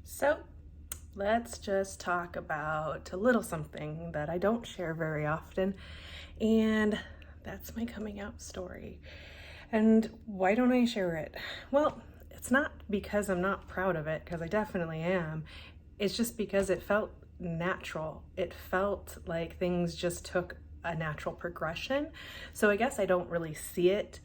So let's just talk about a little something that I don't share very often, and that's my coming out story. And why don't I share it? Well, it's not because I'm not proud of it, because I definitely am. It's just because it felt natural. It felt like things just took a natural progression. So I guess I don't really see it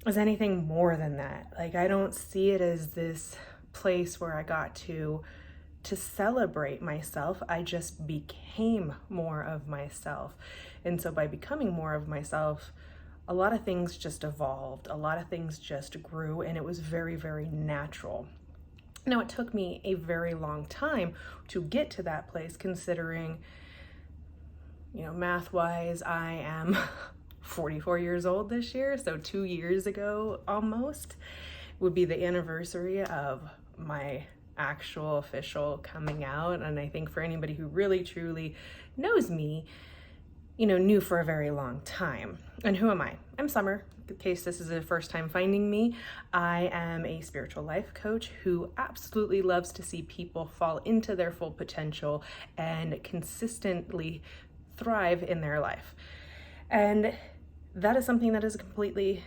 as anything more than that. Like, I don't see it as this place where I got to celebrate myself. I just became more of myself. And so by becoming more of myself, a lot of things just evolved, a lot of things just grew, and it was very, very natural. Now, it took me a very long time to get to that place, considering, math-wise, I am 44 years old this year, so 2 years ago almost would be the anniversary of my actual official coming out. And I think for anybody who really truly knows me, knew for a very long time. And who am I? I'm Summer. In case this is the first time finding me, I am a spiritual life coach who absolutely loves to see people fall into their full potential and consistently thrive in their life. And that is something that is completely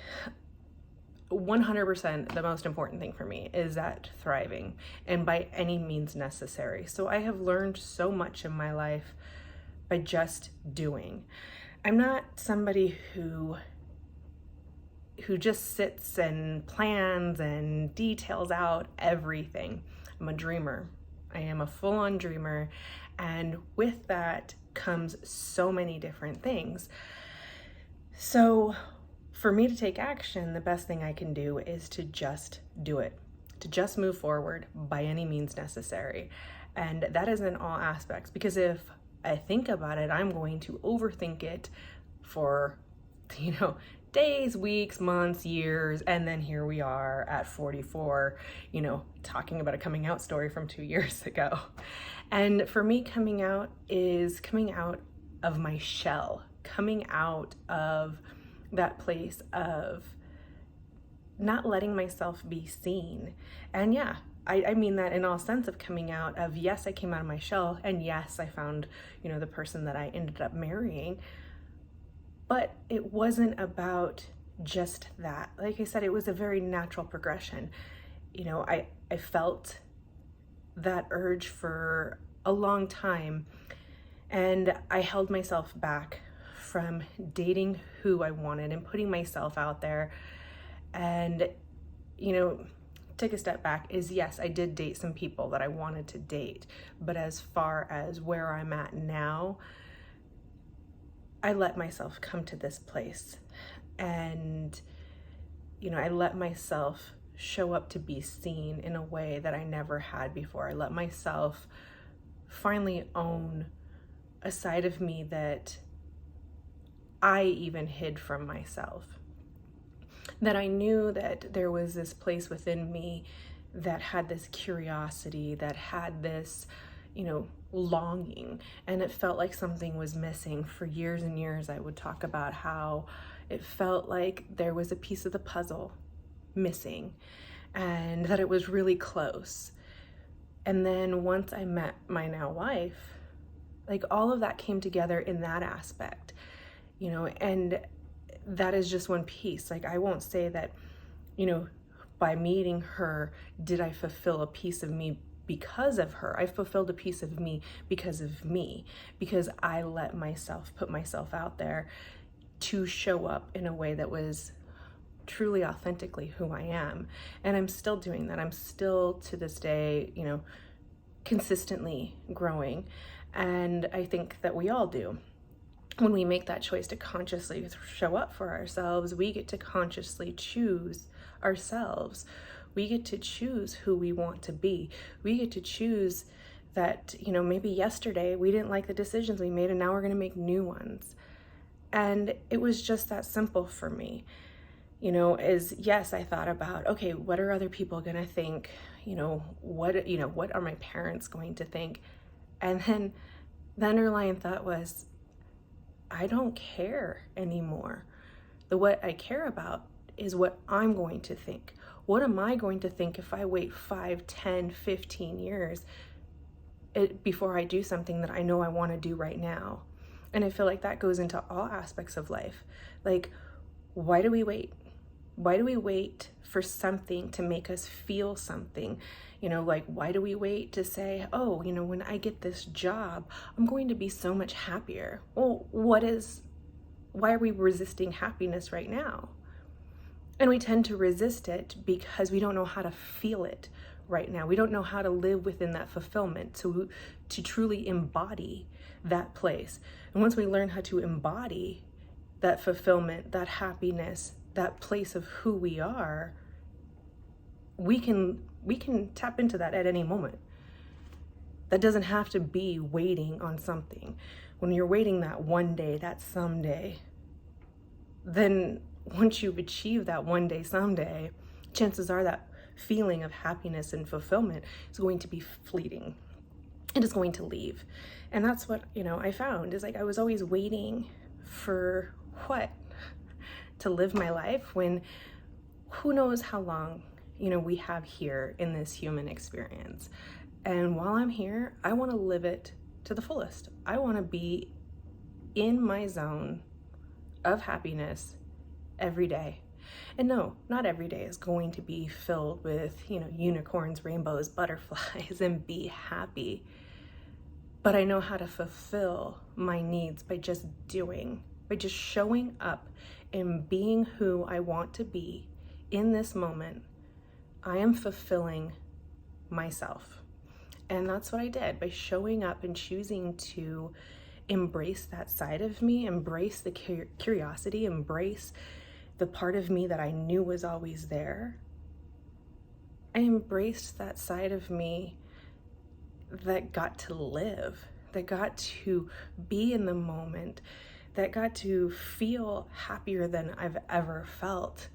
100% the most important thing for me, is that thriving, and by any means necessary. So I have learned so much in my life by just doing. I'm not somebody who just sits and plans and details out everything. I'm a dreamer. I am a full-on dreamer, and with that comes so many different things. So for me to take action, the best thing I can do is to just do it, to just move forward by any means necessary. And that is in all aspects, because if I think about it, I'm going to overthink it for, days, weeks, months, years, and then here we are at 44, talking about a coming out story from 2 years ago. And for me, coming out is coming out of my shell, coming out of that place of not letting myself be seen. And yeah, I mean that in all sense of coming out of, yes, I came out of my shell, and yes, I found, the person that I ended up marrying. But it wasn't about just that. Like I said, it was a very natural progression. I felt that urge for a long time, and I held myself back from dating who I wanted and putting myself out there. And, take a step back, is yes, I did date some people that I wanted to date. But as far as where I'm at now, I let myself come to this place. And, I let myself show up to be seen in a way that I never had before. I let myself finally own a side of me that I even hid from myself. That I knew that there was this place within me that had this curiosity, that had this, longing, and it felt like something was missing. For years and years, I would talk about how it felt like there was a piece of the puzzle missing, and that it was really close. And then once I met my now wife, like, all of that came together in that aspect, and that is just one piece. Like, I won't say that, by meeting her, did I fulfill a piece of me because of her. I fulfilled a piece of me, because I let myself put myself out there to show up in a way that was truly authentically who I am. And I'm still doing that. I'm still, to this day, consistently growing. And I think that we all do. When we make that choice to consciously show up for ourselves, we get to consciously choose ourselves. We get to choose who we want to be. We get to choose that, maybe yesterday we didn't like the decisions we made, and now we're going to make new ones. And it was just that simple for me. Yes, I thought about, okay, what are other people going to think? What are my parents going to think? And then the underlying thought was, I don't care anymore. What I care about is what I'm going to think, What am I going to think if I wait 5, 10, 15 years before I do something that I know I want to do right now? And I feel like that goes into all aspects of life. Like, why do we wait? Why do we wait for something to make us feel something? Like, why do we wait to say, oh, when I get this job, I'm going to be so much happier? Well, why are we resisting happiness right now? And we tend to resist it because we don't know how to feel it right now. We don't know how to live within that fulfillment, to truly embody that place. And once we learn how to embody that fulfillment, that happiness, that place of who we are, we can tap into that at any moment. That doesn't have to be waiting on something. When you're waiting that one day, that someday, then once you've achieved that one day, someday, chances are that feeling of happiness and fulfillment is going to be fleeting. It is going to leave. And that's what, I found is like I was always waiting for what? To live my life, when who knows how long, we have here in this human experience. And while I'm here, I want to live it to the fullest. I want to be in my zone of happiness every day. And no, not every day is going to be filled with, unicorns, rainbows, butterflies, and be happy. But I know how to fulfill my needs by just showing up and being who I want to be in this moment. I am fulfilling myself. And that's what I did by showing up and choosing to embrace that side of me, embrace the curiosity, embrace the part of me that I knew was always there. I embraced that side of me that got to live, that got to be in the moment, that got to feel happier than I've ever felt,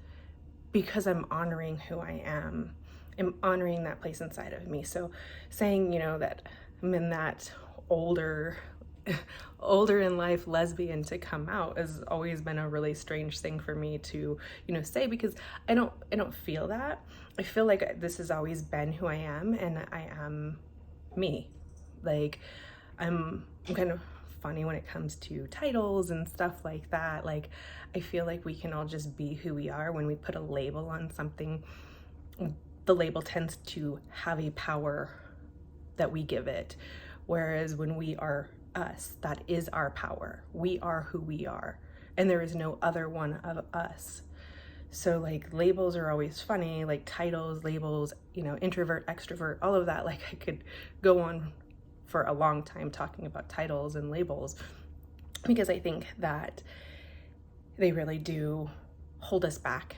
because I'm honoring who I am. I'm honoring that place inside of me. So saying, that I'm in that older in life lesbian to come out has always been a really strange thing for me to, say, because I don't feel that. I feel like this has always been who I am, and I am me. Like, I'm kind of funny when it comes to titles and stuff like that. Like, I feel like we can all just be who we are. When we put a label on something, the label tends to have a power that we give it. Whereas when we are us, that is our power. We are who we are, and there is no other one of us. So like, labels are always funny, like titles, labels, introvert, extrovert, all of that. Like, I could go on for a long time talking about titles and labels, because I think that they really do hold us back.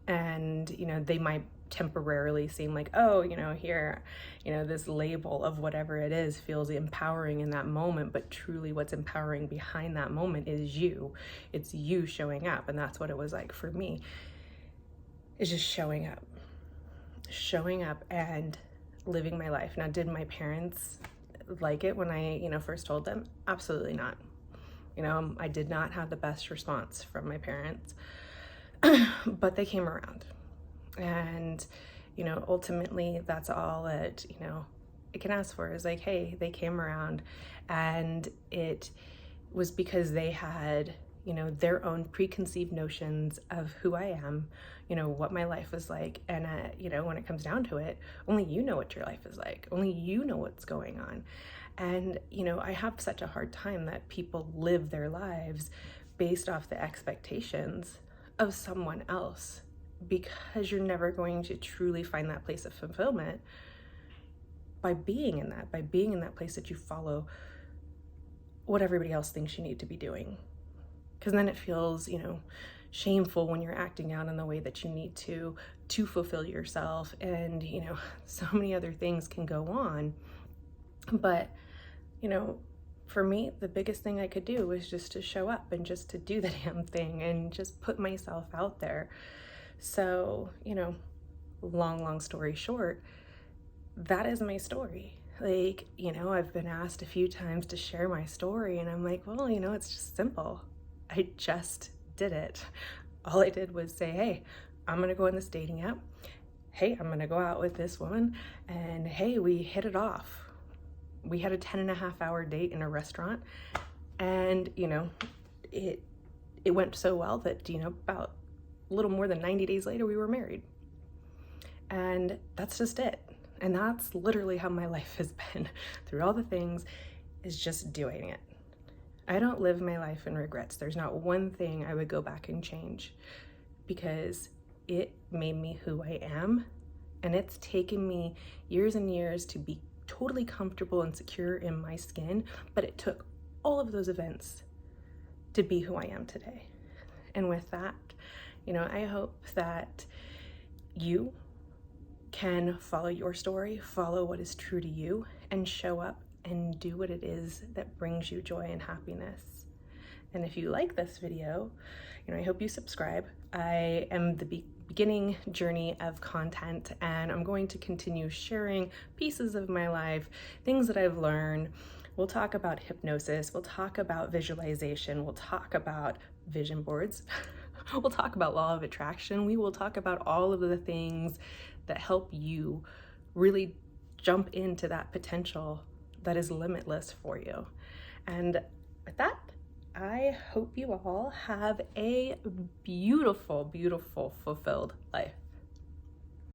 And, they might temporarily seem like, oh, here, this label of whatever it is feels empowering in that moment, but truly what's empowering behind that moment is you. It's you showing up. And that's what it was like for me, is just showing up and living my life. Now, did my parents like it when I, first told them? Absolutely not. I did not have the best response from my parents, but they came around. And, ultimately that's all that, I can ask for, is like, hey, they came around, and it was because they had, their own preconceived notions of who I am, what my life was like. And, when it comes down to it, only you know what your life is like. Only you know what's going on. And, I have such a hard time that people live their lives based off the expectations of someone else, because you're never going to truly find that place of fulfillment by being in that place that you follow what everybody else thinks you need to be doing. Because then it feels, shameful when you're acting out in the way that you need to fulfill yourself. And, so many other things can go on. But, for me, the biggest thing I could do was just to show up and just to do the damn thing and just put myself out there. So, long story short, that is my story. Like, I've been asked a few times to share my story, and I'm like, well, it's just simple. I just did it. All I did was say, hey, I'm going to go on this dating app, hey, I'm gonna go out with this woman, and hey, we hit it off. We had a 10.5-hour date in a restaurant, and it went so well that about a little more than 90 days later we were married. And that's just it. And that's literally how my life has been through all the things, is just doing it. I don't live my life in regrets. There's not one thing I would go back and change, because it made me who I am, and it's taken me years and years to be totally comfortable and secure in my skin, but it took all of those events to be who I am today. And with that, I hope that you can follow your story, follow what is true to you, and show up and do what it is that brings you joy and happiness. And if you like this video, I hope you subscribe. I am the beginning journey of content, and I'm going to continue sharing pieces of my life, things that I've learned. We'll talk about hypnosis, we'll talk about visualization, we'll talk about vision boards, we'll talk about law of attraction, we will talk about all of the things that help you really jump into that potential that is limitless for you. And with that, I hope you all have a beautiful, beautiful, fulfilled life.